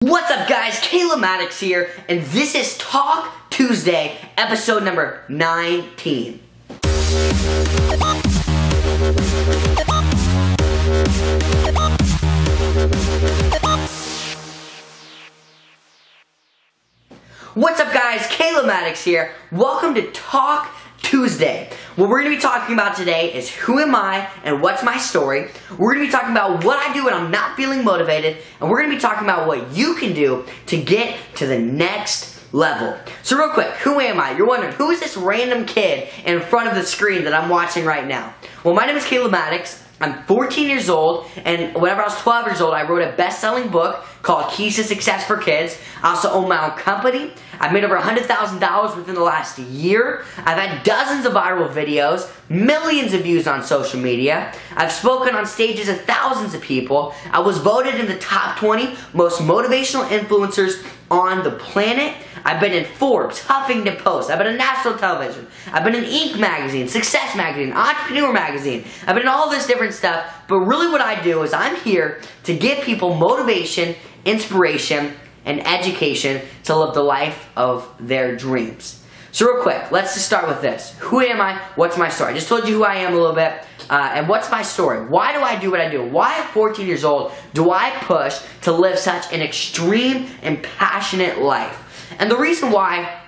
What's up guys, Maddix here, and this is Talk Tuesday, episode number 19. What's up guys, Maddix here. Welcome to Talk Tuesday. What we're going to be talking about today is who am I and what's my story. We're going to be talking about what I do when I'm not feeling motivated, and we're going to be talking about what you can do to get to the next level. So real quick, who am I? You're wondering, who is this random kid in front of the screen that I'm watching right now? Well, my name is Maddix. I'm 14 years old, and whenever I was 12 years old, I wrote a best-selling book called Keys to Success for Kids. I also own my own company. I've made over $100,000 within the last year. I've had dozens of viral videos, millions of views on social media. I've spoken on stages of thousands of people. I was voted in the top 20 most motivational influencers on the planet. I've been in Forbes, Huffington Post. I've been in national television. I've been in Inc. magazine, Success magazine, Entrepreneur magazine. I've been in all this different stuff. But really what I do is I'm here to give people motivation, inspiration, and education to live the life of their dreams. So real quick, let's just start with this. Who am I? What's my story? I just told you who I am a little bit. And what's my story? Why do I do what I do? Why at 14 years old do I push to live such an extreme and passionate life? And the reason why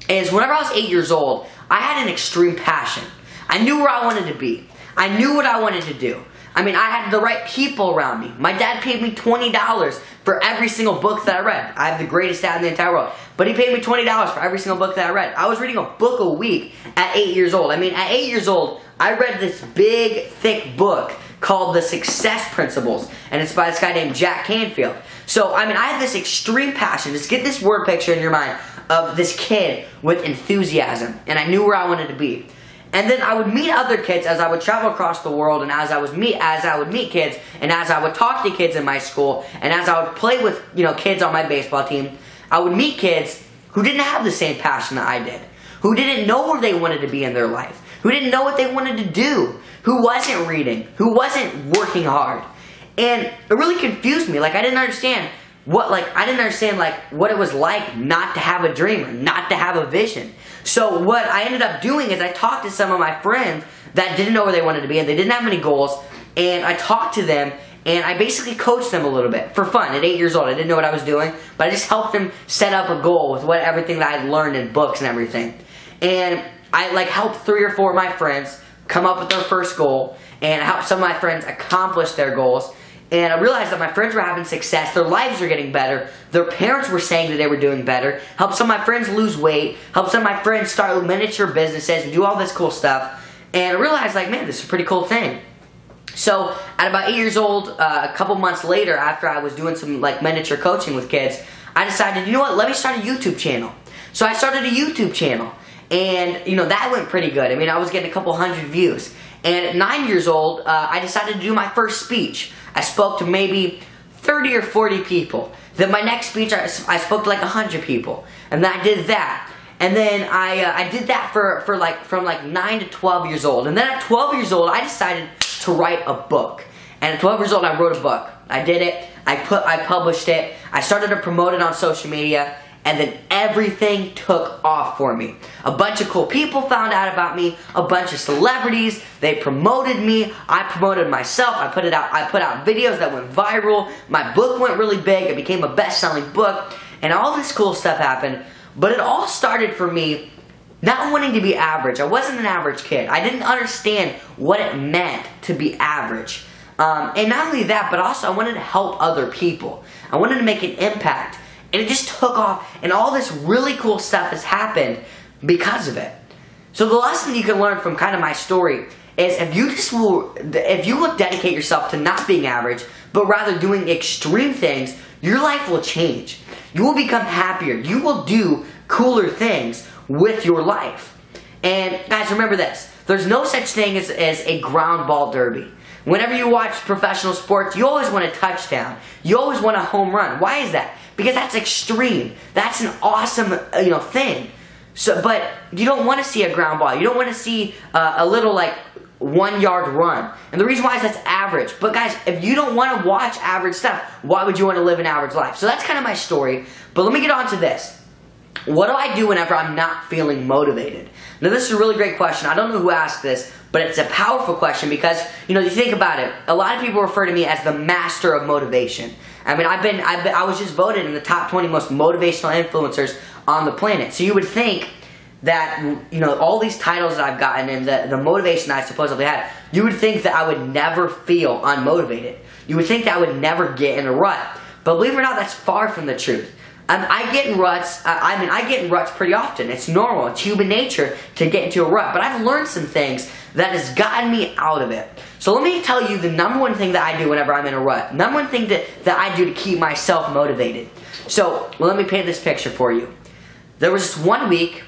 is whenever I was 8 years old, I had an extreme passion. I knew where I wanted to be. I knew what I wanted to do. I mean, I had the right people around me. My dad paid me $20 for every single book that I read. I have the greatest dad in the entire world. But he paid me $20 for every single book that I read. I was reading a book a week at 8 years old. I mean, at 8 years old, I read this big, thick book called The Success Principles. And it's by this guy named Jack Canfield. So, I mean, I had this extreme passion. Just get this word picture in your mind of this kid with enthusiasm. And I knew where I wanted to be. And then I would meet other kids as I would travel across the world, and as I would meet kids, and as I would talk to kids in my school, and as I would play with, kids on my baseball team, I would meet kids who didn't have the same passion that I did, who didn't know where they wanted to be in their life, who didn't know what they wanted to do, who wasn't reading, who wasn't working hard. And it really confused me. Like, I didn't understand what it was like not to have a dream or not to have a vision. So what I ended up doing is I talked to some of my friends that didn't know where they wanted to be and they didn't have any goals, and I talked to them and I basically coached them a little bit for fun. At 8 years old, I didn't know what I was doing, but I just helped them set up a goal with everything that I had learned in books and everything. And I helped 3 or 4 of my friends come up with their first goal, and I helped some of my friends accomplish their goals. And I realized that my friends were having success, their lives were getting better, their parents were saying that they were doing better, helped some of my friends lose weight, helped some of my friends start miniature businesses and do all this cool stuff. And I realized, man, this is a pretty cool thing. So at about 8 years old, a couple months later, after I was doing some miniature coaching with kids, I decided, you know what, let me start a YouTube channel. So I started a YouTube channel, and that went pretty good. I mean, I was getting a couple hundred views. And at 9 years old, I decided to do my first speech. I spoke to maybe 30 or 40 people. Then my next speech, I spoke to 100 people. And then I did that. And then I did that from 9 to 12 years old. And then at 12 years old, I decided to write a book. And at 12 years old, I wrote a book. I did it. I published it. I started to promote it on social media. And then everything took off for me. A bunch of cool people found out about me. A bunch of celebrities. They promoted me. I promoted myself. I put out videos that went viral. My book went really big. It became a best-selling book. And all this cool stuff happened. But it all started for me not wanting to be average. I wasn't an average kid. I didn't understand what it meant to be average. And not only that, but also I wanted to help other people. I wanted to make an impact. And it just took off, and all this really cool stuff has happened because of it. So the lesson you can learn from kind of my story is if you will dedicate yourself to not being average, but rather doing extreme things, your life will change. You will become happier. You will do cooler things with your life. And guys, remember this. There's no such thing as a ground ball derby. Whenever you watch professional sports, you always want a touchdown. You always want a home run. Why is that? Because that's extreme. That's an awesome, thing. So, but you don't want to see a ground ball. You don't want to see a little 1-yard run. And the reason why is that's average. But guys, if you don't want to watch average stuff, why would you want to live an average life? So that's kind of my story. But let me get on to this. What do I do whenever I'm not feeling motivated? Now this is a really great question. I don't know who asked this, but it's a powerful question because, you know, you think about it. A lot of people refer to me as the master of motivation. I mean, I was just voted in the top 20 most motivational influencers on the planet. So you would think that, you know, all these titles that I've gotten and the motivation that I supposedly had, you would think that I would never feel unmotivated. You would think that I would never get in a rut. But believe it or not, that's far from the truth. I get in ruts. I get in ruts pretty often. It's normal. It's human nature to get into a rut. But I've learned some things that has gotten me out of it. So let me tell you the number one thing that I do whenever I'm in a rut. Number one thing that I do to keep myself motivated. So let me paint this picture for you. There was this one week.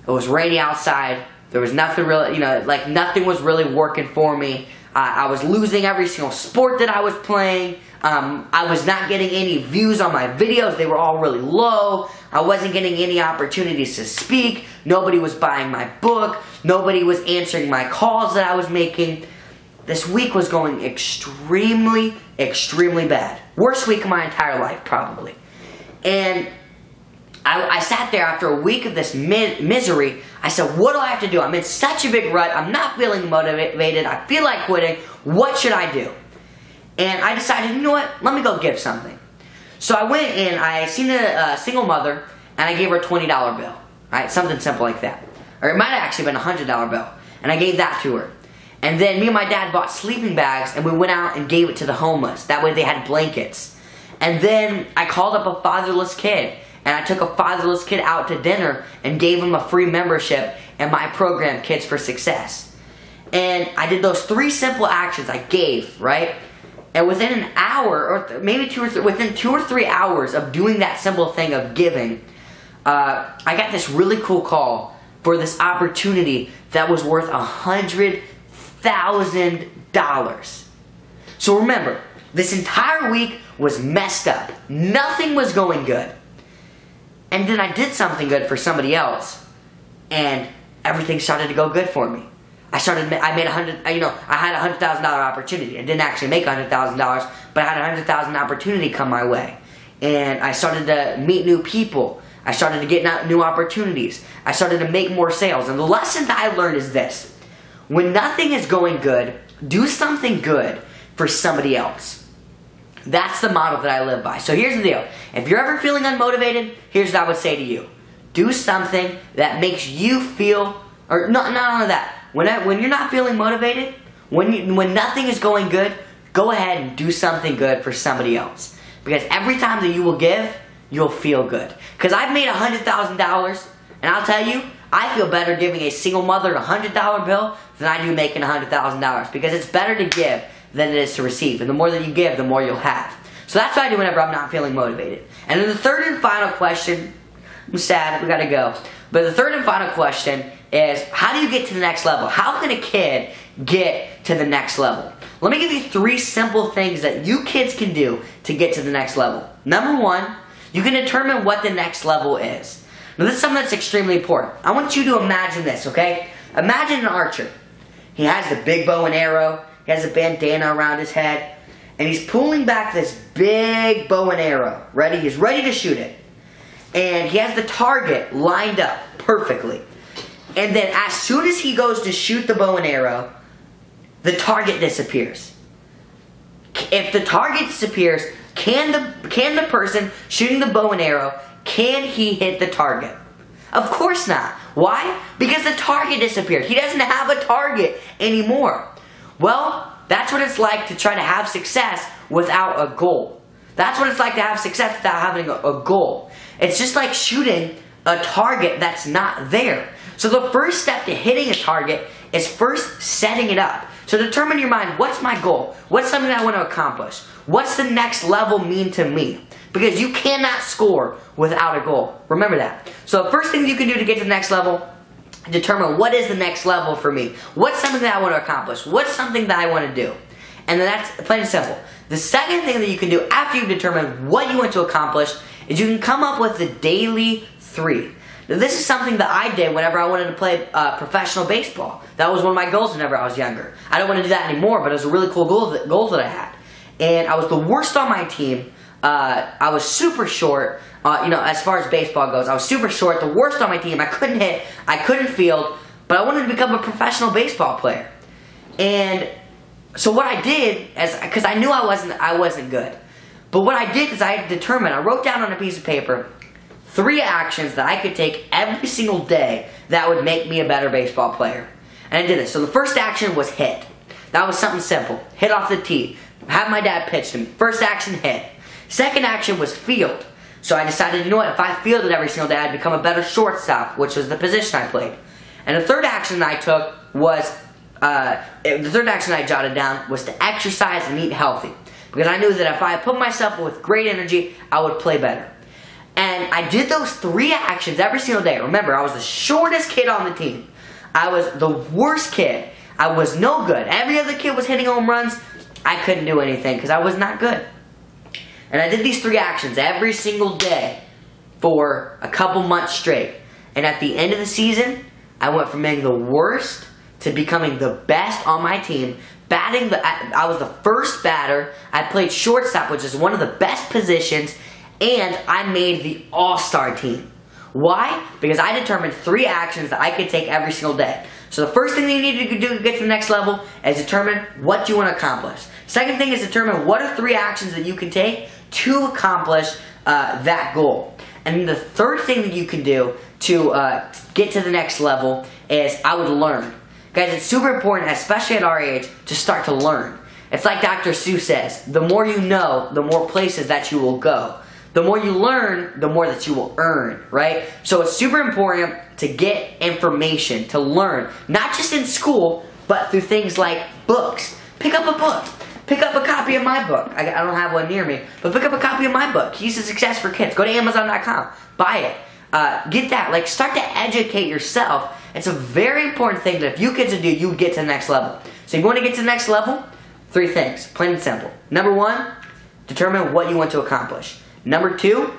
It was rainy outside. There was nothing really, you know, like nothing was really working for me. I was losing every single sport that I was playing. I was not getting any views on my videos. They were all really low. I wasn't getting any opportunities to speak. Nobody was buying my book. Nobody was answering my calls that I was making. This week was going extremely, extremely bad. Worst week of my entire life, probably. And I sat there after a week of this misery. I said, what do I have to do? I'm in such a big rut. I'm not feeling motivated. I feel like quitting. What should I do? And I decided, you know what? Let me go give something. So I went and I seen a single mother, and I gave her a $20 bill. Right? Something simple like that. Or it might have actually been a $100 bill. And I gave that to her. And then me and my dad bought sleeping bags, and we went out and gave it to the homeless. That way they had blankets. And then I called up a fatherless kid. And I took a fatherless kid out to dinner and gave him a free membership in my program, Kids for Success. And I did those 3 simple actions I gave, right? And within an hour, or maybe within 2 or 3 hours of doing that simple thing of giving, I got this really cool call for this opportunity that was worth $100,000. So remember, this entire week was messed up. Nothing was going good. And then I did something good for somebody else, and everything started to go good for me. I made I had a $100,000 opportunity. I didn't actually make $100,000, but I had a $100,000 opportunity come my way. And I started to meet new people. I started to get new opportunities. I started to make more sales. And the lesson that I learned is this. When nothing is going good, do something good for somebody else. That's the model that I live by. So here's the deal. If you're ever feeling unmotivated, here's what I would say to you. Do something that makes you feel, or not only that, when you're not feeling motivated, when nothing is going good, go ahead and do something good for somebody else. Because every time that you will give, you'll feel good. Because I've made $100,000, and I'll tell you, I feel better giving a single mother a $100 bill than I do making $100,000. Because it's better to give than it is to receive. And the more that you give, the more you'll have. So that's what I do whenever I'm not feeling motivated. And then the third and final question, I'm sad, we gotta go. But the third and final question is, how do you get to the next level? How can a kid get to the next level? Let me give you 3 simple things that you kids can do to get to the next level. Number 1, you can determine what the next level is. Now this is something that's extremely important. I want you to imagine this, okay? Imagine an archer. He has the big bow and arrow. He has a bandana around his head. And he's pulling back this big bow and arrow. Ready? He's ready to shoot it. And he has the target lined up perfectly. And then as soon as he goes to shoot the bow and arrow, the target disappears. If the target disappears, can the person shooting the bow and arrow, can he hit the target? Of course not. Why? Because the target disappeared. He doesn't have a target anymore. Well, that's what it's like to try to have success without a goal. That's what it's like to have success without having a goal. It's just like shooting a target that's not there. So the first step to hitting a target is first setting it up. So determine in your mind, what's my goal? What's something that I want to accomplish? What's the next level mean to me? Because you cannot score without a goal. Remember that. So the first thing you can do to get to the next level, determine what is the next level for me. What's something that I want to accomplish? What's something that I want to do? And then that's plain and simple. The second thing that you can do after you've determined what you want to accomplish is you can come up with the daily 3. This is something that I did whenever I wanted to play professional baseball. That was one of my goals whenever I was younger. I don't want to do that anymore, but it was a really cool goal that I had. And I was the worst on my team. I was super short, as far as baseball goes. I was super short, the worst on my team. I couldn't hit, I couldn't field, but I wanted to become a professional baseball player. And so what I did, because I knew I wasn't good. But what I did is I wrote down on a piece of paper 3 actions that I could take every single day that would make me a better baseball player. And I did this. So the first action was hit. That was something simple. Hit off the tee. Have my dad pitch to me. First action, hit. Second action was field. So I decided, if I fielded every single day, I'd become a better shortstop, which was the position I played. And the third action that I took was, the third action I jotted down was to exercise and eat healthy. Because I knew that if I put myself with great energy, I would play better. And I did those 3 actions every single day. Remember, I was the shortest kid on the team. I was the worst kid. I was no good. Every other kid was hitting home runs. I couldn't do anything because I was not good. And I did these 3 actions every single day for a couple months straight. And at the end of the season, I went from being the worst to becoming the best on my team. I was the first batter. I played shortstop, which is one of the best positions. And I made the all-star team. Why? Because I determined 3 actions that I could take every single day. So the first thing that you need to do to get to the next level is determine what you want to accomplish. Second thing is determine what are 3 actions that you can take to accomplish that goal. And the third thing that you can do to get to the next level is I would learn. Guys, it's super important, especially at our age, to start to learn. It's like Dr. Seuss says, the more you know, the more places that you will go. The more you learn, the more that you will earn, right? So it's super important to get information, to learn, not just in school, but through things like books. Pick up a book. Pick up a copy of my book. I don't have one near me, but pick up a copy of my book, Keys to Success for Kids. Go to Amazon.com. Buy it. Get that. Start to educate yourself. It's a very important thing that if you get to do, you get to the next level. So if you want to get to the next level, 3 things, plain and simple. Number 1, determine what you want to accomplish. Number 2,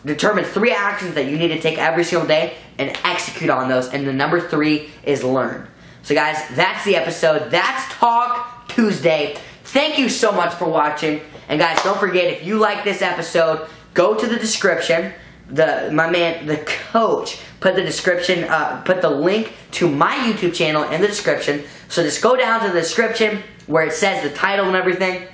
determine 3 actions that you need to take every single day and execute on those. And the number 3 is learn. So guys, that's the episode. That's Talk Tuesday. Thank you so much for watching. And guys, don't forget, if you like this episode, go to the description. The coach put the link to my YouTube channel in the description. So just go down to the description where it says the title and everything,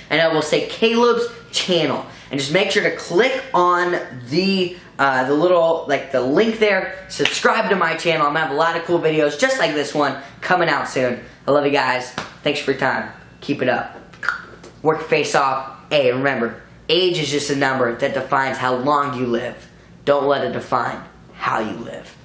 and it will say Caleb's channel. And just make sure to click on the little, the link there. Subscribe to my channel. I'm going to have a lot of cool videos just like this one coming out soon. I love you guys. Thanks for your time. Keep it up. Work your face off. Hey, remember, age is just a number that defines how long you live. Don't let it define how you live.